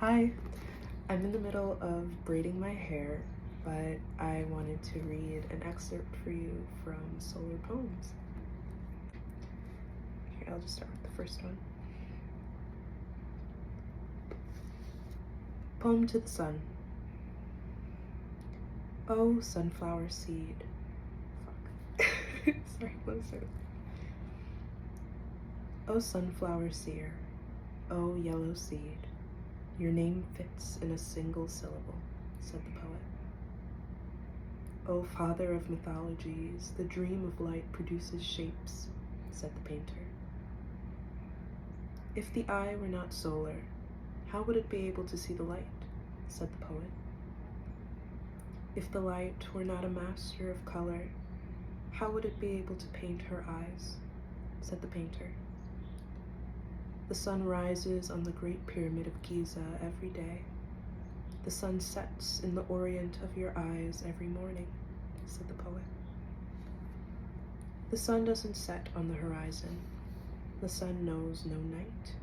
Hi, I'm in the middle of braiding my hair, but I wanted to read an excerpt for you from Solar Poems. Here, I'll just start with the first one. Poem to the Sun. Oh, sunflower seed. Fuck. Sorry, let's start. Oh, sunflower seer. Oh, yellow seed. Your name fits in a single syllable, said the poet. O father of mythologies, the dream of light produces shapes, said the painter. If the eye were not solar, how would it be able to see the light, said the poet. If the light were not a master of color, how would it be able to paint her eyes, said the painter. The sun rises on the Great Pyramid of Giza every day. The sun sets in the orient of your eyes every morning, said the poet. The sun doesn't set on the horizon. The sun knows no night.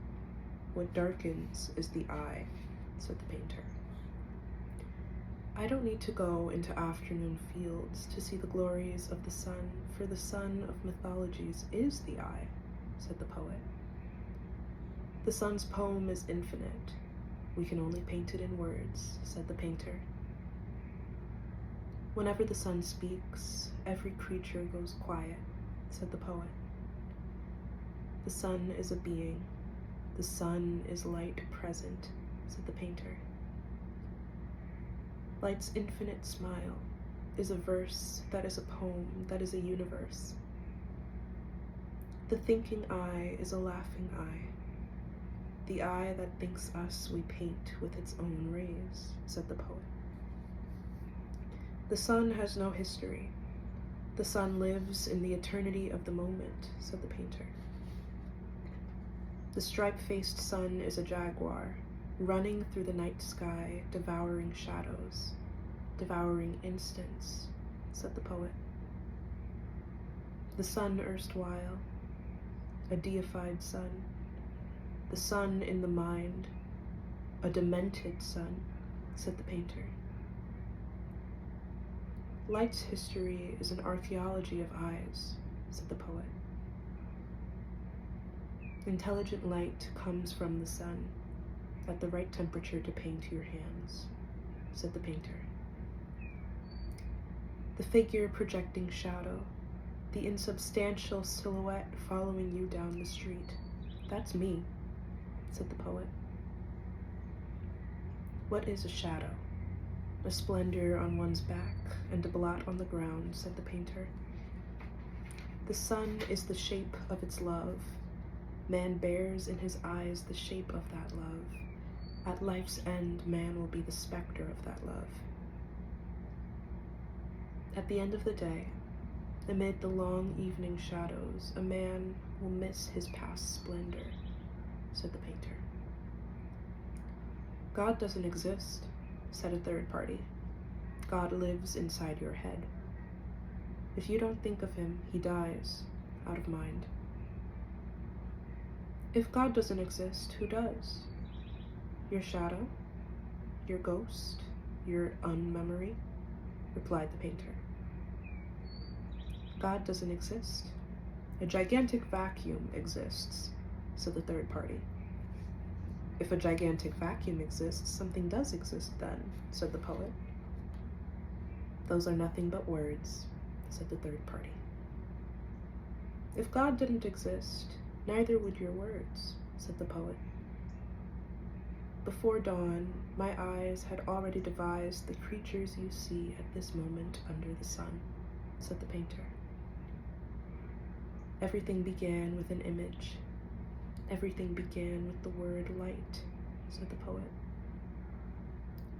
What darkens is the eye, said the painter. I don't need to go into afternoon fields to see the glories of the sun, for the sun of mythologies is the eye, said the poet. The sun's poem is infinite. We can only paint it in words, said the painter. Whenever the sun speaks, every creature goes quiet, said the poet. The sun is a being. The sun is light present, said the painter. Light's infinite smile is a verse that is a poem that is a universe. The thinking eye is a laughing eye. The eye that thinks us we paint with its own rays, said the poet. The sun has no history. The sun lives in the eternity of the moment, said the painter. The stripe-faced sun is a jaguar, running through the night sky, devouring shadows, devouring instants, said the poet. The sun erstwhile, a deified sun, the sun in the mind, a demented sun, said the painter. Light's history is an archaeology of eyes, said the poet. Intelligent light comes from the sun, at the right temperature to paint your hands, said the painter. The figure projecting shadow, the insubstantial silhouette following you down the street, that's me, said the poet. What is a shadow? A splendor on one's back and a blot on the ground, said the painter. The sun is the shape of its love. Man bears in his eyes the shape of that love. At life's end, man will be the specter of that love. At the end of the day, amid the long evening shadows, a man will miss his past splendor, said the painter. God doesn't exist, said a third party. God lives inside your head. If you don't think of him, he dies, out of mind. If God doesn't exist, who does? Your shadow? Your ghost? Your unmemory? Replied the painter. God doesn't exist. A gigantic vacuum exists, said the third party. If a gigantic vacuum exists, something does exist then, said the poet. Those are nothing but words, said the third party. If God didn't exist, neither would your words, said the poet. Before dawn, my eyes had already devised the creatures you see at this moment under the sun, said the painter. Everything began with an image. Everything began with the word light, said the poet.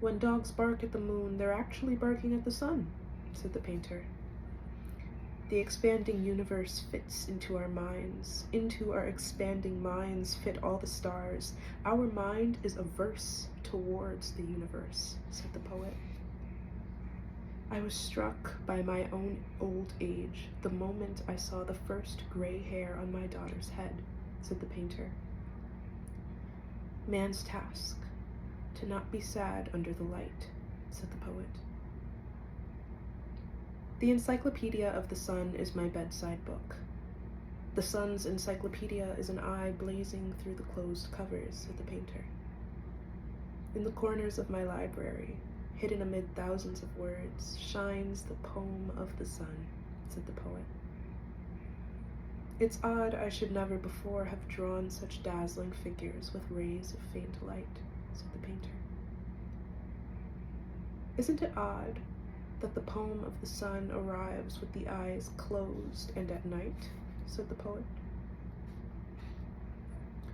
When dogs bark at the moon, they're actually barking at the sun, said the painter. The expanding universe fits into our minds. Into our expanding minds fit all the stars. Our mind is a verse towards the universe, said the poet. I was struck by my own old age the moment I saw the first gray hair on my daughter's head, said the painter. Man's task, to not be sad under the light, said the poet. The Encyclopedia of the Sun is my bedside book. The sun's encyclopedia is an eye blazing through the closed covers, said the painter. In the corners of my library, hidden amid thousands of words, shines the poem of the sun, said the poet. It's odd I should never before have drawn such dazzling figures with rays of faint light, said the painter. Isn't it odd that the poem of the sun arrives with the eyes closed and at night, said the poet.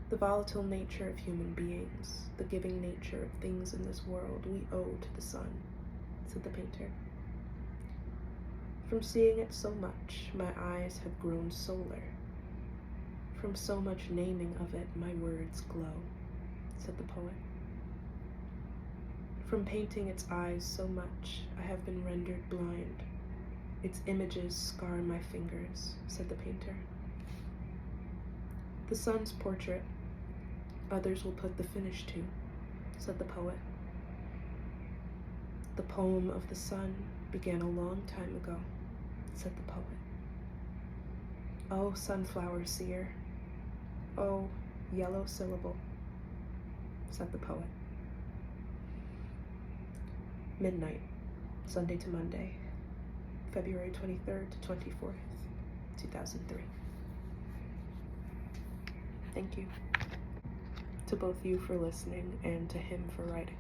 The volatile nature of human beings, the giving nature of things in this world we owe to the sun, said the painter. From seeing it so much, my eyes have grown solar. From so much naming of it, my words glow, said the poet. From painting its eyes so much, I have been rendered blind. Its images scar my fingers, said the painter. The sun's portrait, others will put the finish to, said the poet. The poem of the sun began a long time ago, said the poet. Oh, sunflower seer, oh, yellow syllable, said the poet. Midnight, Sunday to Monday, February 23rd to 24th, 2003. Thank you to both you for listening and to him for writing.